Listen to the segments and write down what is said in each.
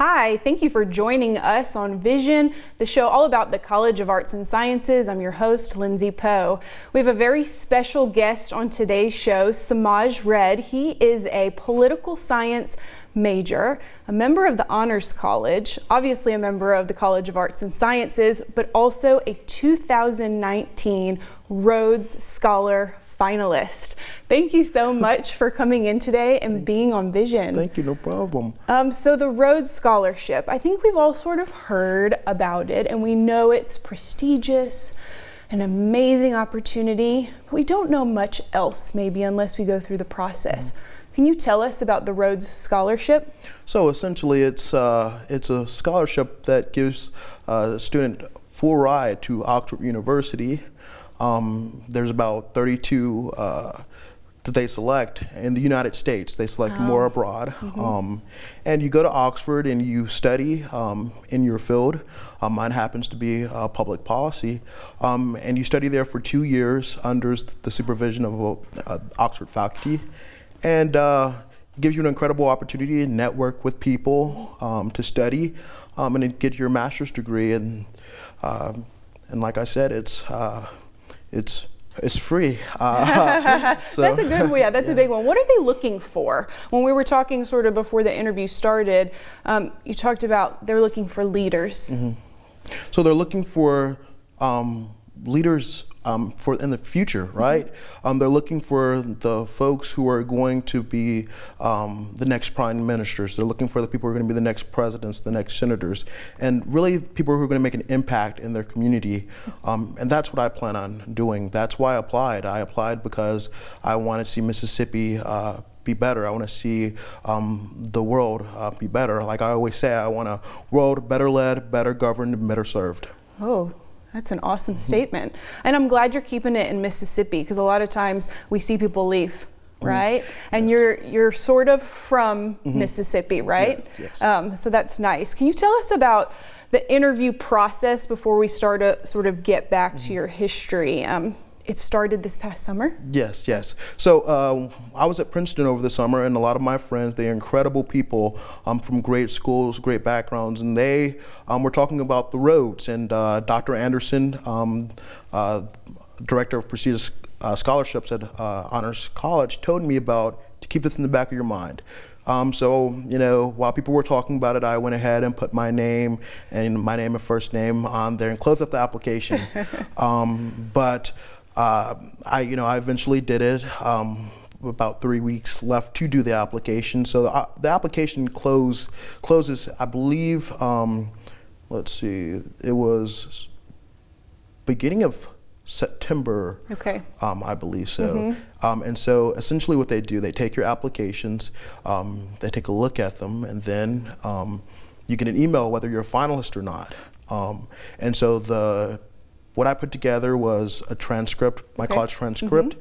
Hi, thank you for joining us on Vision, the show all about the College of Arts and Sciences. I'm your host, Lindsay Poe. We have a very special guest on today's show, Samaj Red. He is a political science major, a member of the Honors College, obviously a member of the College of Arts and Sciences, but also a 2019 Rhodes Scholar finalist. Thank you so much for coming in today and being on Vision. Thank you, no problem. So the Rhodes Scholarship, I think we've all sort of heard about it and we know it's prestigious, an amazing opportunity, but we don't know much else maybe unless we go through the process. Can you tell us about the Rhodes Scholarship? So essentially it's a scholarship that gives a student full ride to Oxford University. There's about 32 that they select in the United States. They select more abroad. And you go to Oxford and you study in your field. Mine happens to be public policy. And you study there for 2 years under the supervision of Oxford faculty. And it gives you an incredible opportunity to network with people, to study, and then get your master's degree. And like I said, it's free. So. That's a good one. Yeah, that's a big one. What are they looking for? When we were talking sort of before the interview started, you talked about they're looking for leaders. So they're looking for leaders for in the future, right? They're looking for the folks who are going to be the next prime ministers. They're looking for the people who are going to be the next presidents, the next senators, and really people who are going to make an impact in their community. And that's what I plan on doing. That's why I applied. I applied because I wanted to see Mississippi be better. I want to see the world be better. Like I always say, I want a world better led, better governed, and better served. Oh. That's an awesome statement. And I'm glad you're keeping it in Mississippi because a lot of times we see people leave, right? And you're sort of from Mississippi, right? Yes. So that's nice. Can you tell us about the interview process before we start to sort of get back to your history? It started this past summer? Yes. So I was at Princeton over the summer, and a lot of my friends, they're incredible people from great schools, great backgrounds, and they were talking about the Rhodes. And Dr. Anderson, Director of Prestigious Scholarships at Honors College, told me about to keep this in the back of your mind. So, you know, while people were talking about it, I went ahead and put my name and first name on there and closed up the application. But I eventually did it. About 3 weeks left to do the application. So the application closes, I believe, let's see, it was beginning of September. Okay. I believe so. And so essentially what they do, they take your applications, they take a look at them, and then you get an email whether you're a finalist or not. And so what I put together was a transcript, my college transcript.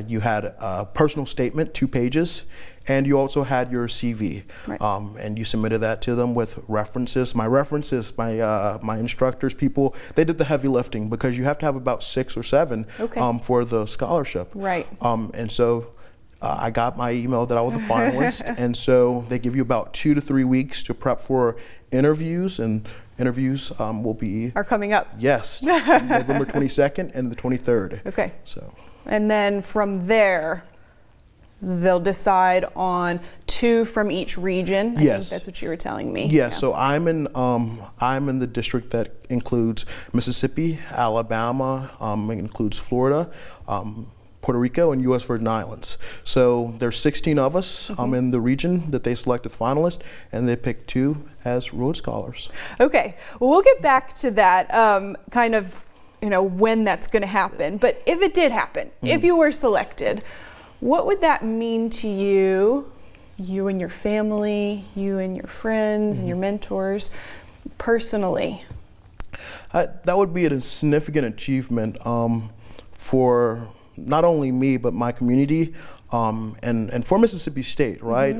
You had a personal statement, 2 pages, and you also had your CV. Right. And you submitted that to them with references. My references, my instructors, people, they did the heavy lifting because you have to have about 6 or 7 for the scholarship. Right. And so I got my email that I was a finalist, and so they give you about 2 to 3 weeks to prep for interviews, and interviews are coming up. Yes, November 22nd and the 23rd. Okay. So. And then from there, they'll decide on 2 from each region. I think that's what you were telling me. Yes. Yeah. So I'm in the district that includes Mississippi, Alabama, it includes Florida, Puerto Rico, and U.S. Virgin Islands. So there's 16 of us in the region that they select as finalists, and they pick 2 as Rhodes Scholars. Okay. Well, we'll get back to that kind of, when that's going to happen. But if it did happen, if you were selected, what would that mean to you and your family, you and your friends and your mentors personally? That would be a significant achievement for not only me, but my community, and for Mississippi State, right?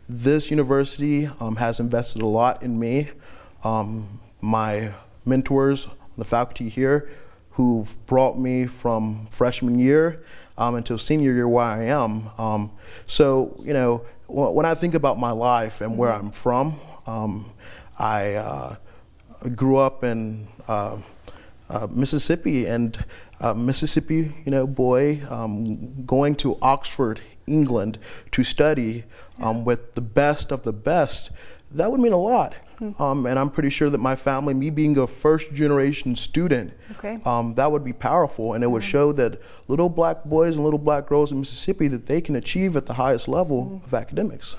This university has invested a lot in me. My mentors, the faculty here, who've brought me from freshman year until senior year where I am. So, when I think about my life and where I'm from, I grew up in Mississippi, and Mississippi, boy, going to Oxford, England, to study with the best of the best, that would mean a lot. And I'm pretty sure that my family, me being a first-generation student, that would be powerful, and it would show that little black boys and little black girls in Mississippi, that they can achieve at the highest level of academics.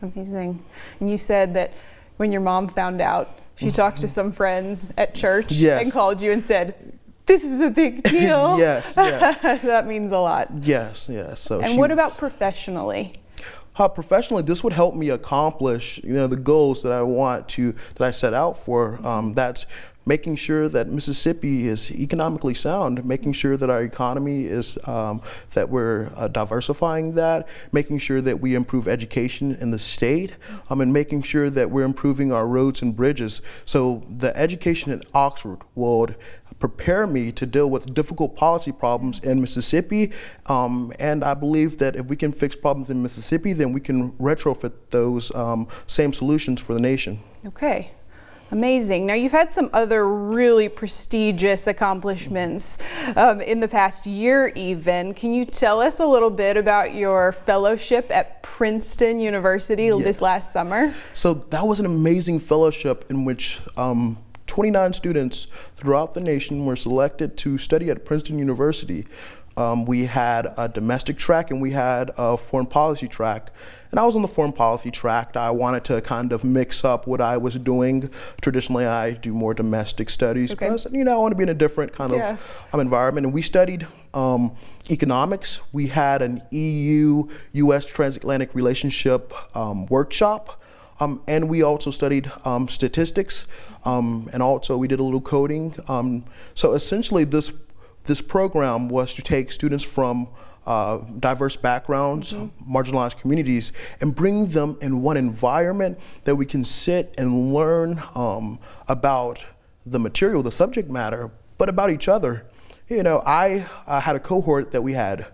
Amazing. And you said that when your mom found out, she talked to some friends at church and called you and said, "This is a big deal." Yes. That means a lot. Yes. So and what about professionally? Professionally, this would help me accomplish, the goals that I set out for. That's making sure that Mississippi is economically sound, making sure that our economy is, that we're diversifying that, making sure that we improve education in the state, and making sure that we're improving our roads and bridges. So the education at Oxford would prepare me to deal with difficult policy problems in Mississippi, and I believe that if we can fix problems in Mississippi, then we can retrofit those same solutions for the nation. Okay. Amazing. Now, you've had some other really prestigious accomplishments in the past year even. Can you tell us a little bit about your fellowship at Princeton University this last summer? So that was an amazing fellowship in which 29 students throughout the nation were selected to study at Princeton University. We had a domestic track and we had a foreign policy track. And I was on the foreign policy track. I wanted to kind of mix up what I was doing. Traditionally, I do more domestic studies because, I want to be in a different kind of environment. And we studied economics. We had an EU-US transatlantic relationship workshop. And we also studied statistics. And also we did a little coding. So essentially this program was to take students from diverse backgrounds, marginalized communities, and bring them in one environment that we can sit and learn about the material, the subject matter, but about each other. I had a cohort that we had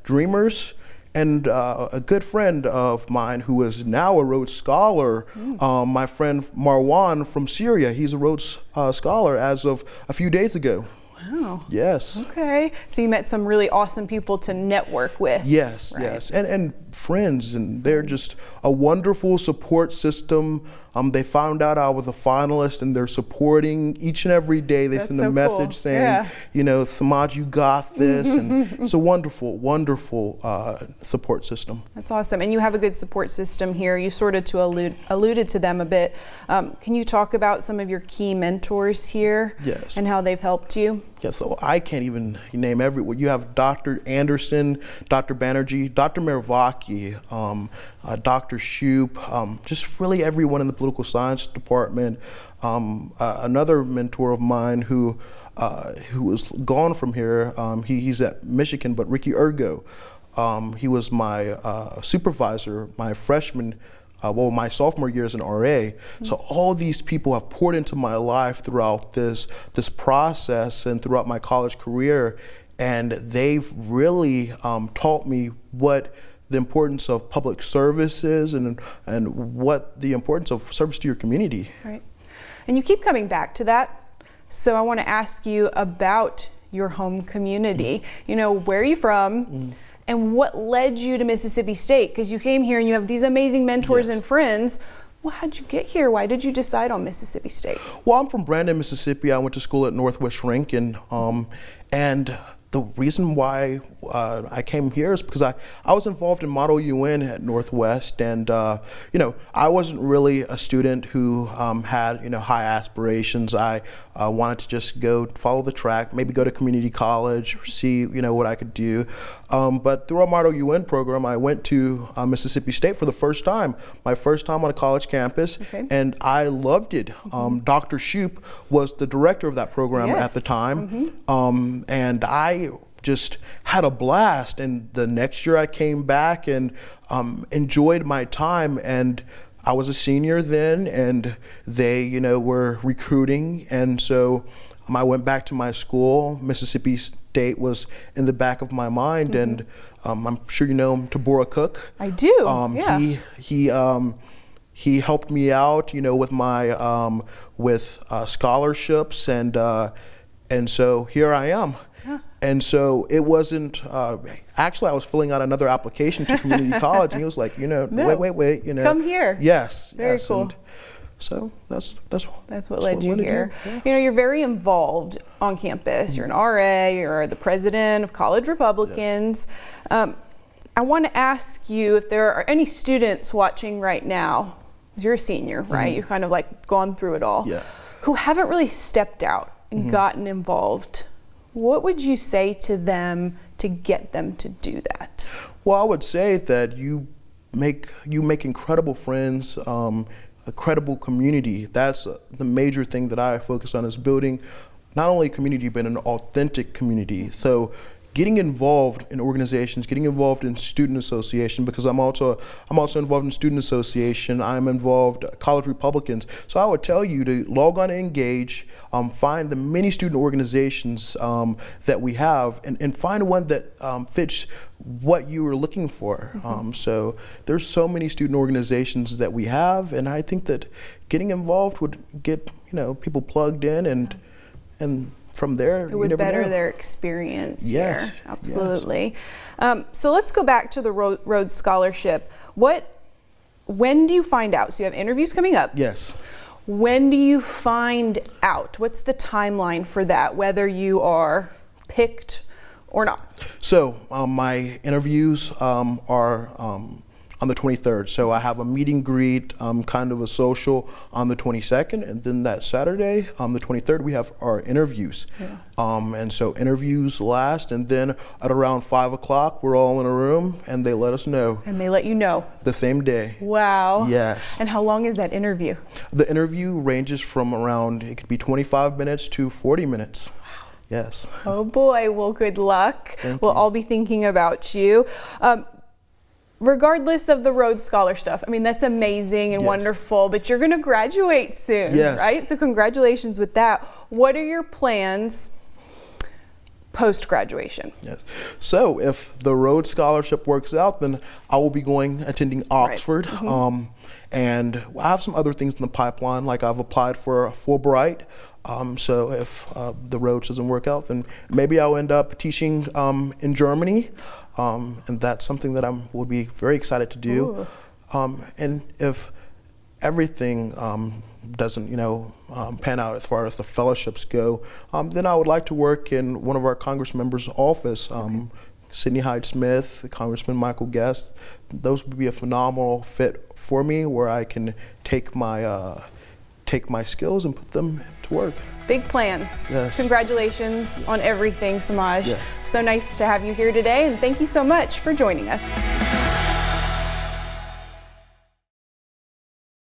dreamers, and a good friend of mine who is now a Rhodes Scholar, my friend Marwan from Syria, he's a Rhodes Scholar as of a few days ago. Wow. Yes. Okay. So you met some really awesome people to network with. Yes, yes. And friends, and they're just a wonderful support system. They found out I was a finalist, and they're supporting each and every day. They send a message saying, Samaj, you got this. And it's a wonderful, wonderful support system. That's awesome. And you have a good support system here. You sort of alluded to them a bit. Can you talk about some of your key mentors here? Yes. And how they've helped you? Yes, so I can't even name everyone. You have Dr. Anderson, Dr. Banerjee, Dr. Mervaki, Dr. Shoup, just really everyone in the political science department. Another mentor of mine who was gone from here, he's at Michigan, but Ricky Ergo. He was my supervisor, my freshman, my sophomore year as an RA. So all these people have poured into my life throughout this process and throughout my college career, and they've really taught me what the importance of public service is and what the importance of service to your community. Right. And you keep coming back to that. So I want to ask you about your home community. Where are you from? And what led you to Mississippi State? Because you came here and you have these amazing mentors and friends. Well, how'd you get here? Why did you decide on Mississippi State? Well, I'm from Brandon, Mississippi. I went to school at Northwest Rankin. And the reason why I came here is because I was involved in Model UN at Northwest, and I wasn't really a student who had high aspirations. I wanted to just go follow the track, maybe go to community college, or see what I could do. But through our Model UN program, I went to Mississippi State for the first time, my first time on a college campus, and I loved it. Dr. Shoup was the director of that program at the time, and I just had a blast. And the next year I came back and enjoyed my time, and I was a senior then, and they were recruiting, and so I went back to my school. Mississippi State was in the back of my mind, and I'm sure you know Tabora Cook. I do. he helped me out, with my scholarships, and so here I am. Huh. And so it wasn't, actually I was filling out another application to community college, and he was like, No. wait, Come here. Yes. Very yes. cool. And so that's what led you here. Yeah. You're very involved on campus. You're an RA, you're the president of College Republicans. Yes. I want to ask you if there are any students watching right now, because you're a senior, right? You've kind of like gone through it all, who haven't really stepped out and gotten involved. What would you say to them to get them to do that? Well, I would say that you make incredible friends, a credible community. That's the major thing that I focus on, is building not only a community but an authentic community. So getting involved in organizations, getting involved in student association, because I'm also involved in student association. I'm involved College Republicans. So I would tell you to log on and engage, find the many student organizations that we have, and find one that fits what you are looking for. So there's so many student organizations that we have, and I think that getting involved would get people plugged in, and from there, it would better their experience yes, here. Absolutely. Yes. So let's go back to the Rhodes Scholarship. When do you find out? So you have interviews coming up. Yes. When do you find out? What's the timeline for that, whether you are picked or not? So my interviews are on the 23rd. So I have a meet and greet, kind of a social, on the 22nd, and then that Saturday, the 23rd, we have our interviews. Yeah. And so interviews last, and then at around 5 o'clock, we're all in a room, and they let us know. And they let you know? The same day. Wow. Yes. And how long is that interview? The interview ranges from around, it could be 25 minutes to 40 minutes. Wow. Yes. Oh boy, well, good luck. We'll all be thinking about you. Regardless of the Rhodes Scholar stuff, I mean, that's amazing and wonderful, but you're going to graduate soon, right? So congratulations with that. What are your plans post-graduation? Yes. So if the Rhodes Scholarship works out, then I will be attending Oxford. Right. And I have some other things in the pipeline, like I've applied for Fulbright. So if the Rhodes doesn't work out, then maybe I'll end up teaching in Germany. And that's something that I would be very excited to do. And if everything doesn't, pan out as far as the fellowships go, then I would like to work in one of our Congress members' office. Sidney Hyde-Smith, Congressman Michael Guest. Those would be a phenomenal fit for me, where I can take my skills and put them to work. Big plans. Yes. Congratulations on everything, Samaj. Yes. So nice to have you here today, and thank you so much for joining us.